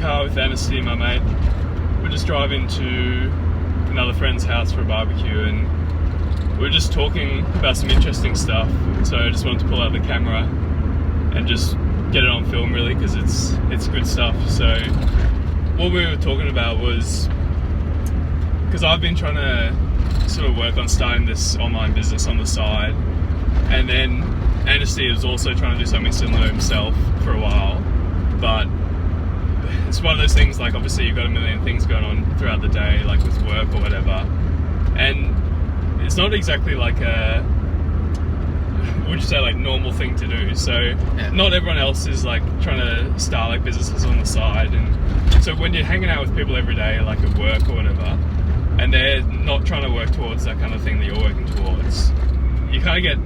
car with Annesty, my mate. We're just driving to another friend's house for a barbecue, and we're just talking about some interesting stuff. So I just wanted to pull out the camera and just get it on film, really, because it's good stuff. So what we were talking about was, because I've been trying to sort of work on starting this online business on the side, and then Annesty was also trying to do something similar himself for a while, but it's one of those things, like, obviously you've got a million things going on throughout the day, like with work or whatever, and it's not exactly like a, would you say, like, normal thing to do. So not everyone else is like trying to start like businesses on the side, and so when you're hanging out with people every day, like at work or whatever, and they're not trying to work towards that kind of thing that you're working towards, you kind of get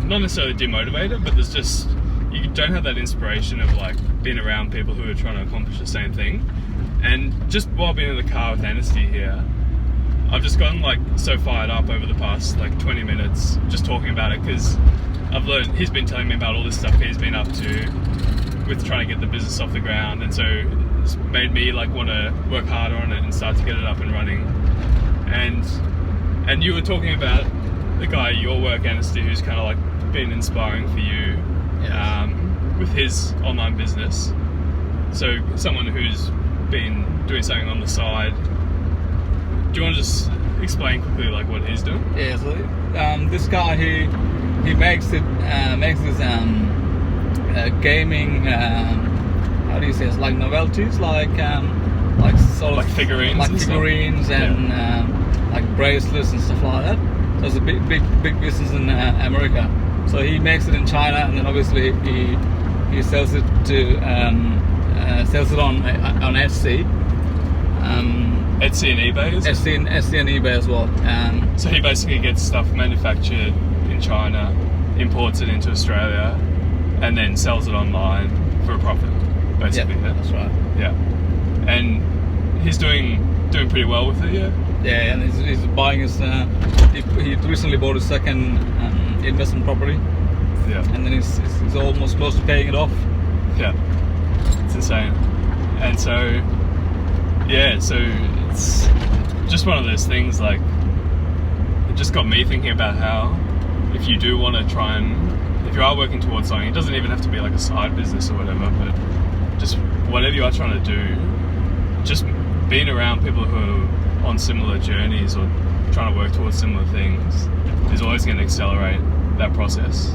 not necessarily demotivated, but there's just, you don't have that inspiration of like being around people who are trying to accomplish the same thing. And just while being in the car with Annesty here, I've just gotten like so fired up over the past like 20 minutes just talking about it, because I've learned, he's been telling me about all this stuff he's been up to with trying to get the business off the ground, and so it's made me like want to work harder on it and start to get it up and running. And you were talking about the guy at your work, Annesty, who's kind of like been inspiring for you. Yes. With his online business. So someone who's been doing something on the side, do you want to just explain quickly like what he's doing? Yeah, so this guy, he makes this gaming, how do you say, it's like novelties, like sort of like figurines, like and figurines stuff. And like bracelets and stuff like that. So it's a big business in America. So he makes it in China, and then obviously he sells it to sells it on Etsy. Etsy and eBay, is it? Etsy and eBay as well. So he basically gets stuff manufactured in China, imports it into Australia, and then sells it online for a profit, basically. Yeah, that's right. Yeah, and he's doing pretty well with it, yeah. Yeah, and he's buying his. He recently bought his second investment property. Yeah. And then he's almost close to paying it off. Yeah. It's insane. And so, yeah, so it's just one of those things, like, it just got me thinking about how if you do want to try and, if you are working towards something, it doesn't even have to be like a side business or whatever, but just whatever you are trying to do, just being around people who are on similar journeys or trying to work towards similar things is always going to accelerate that process.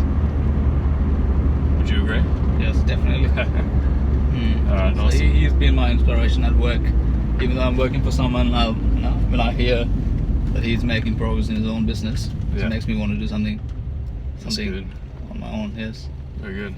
Would you agree? Yes, definitely. Alright, nice. So he's been my inspiration at work. Even though I'm working for someone, when I hear that he's making progress in his own business, it makes me want to do something That's good. on my own. Yes. Very good.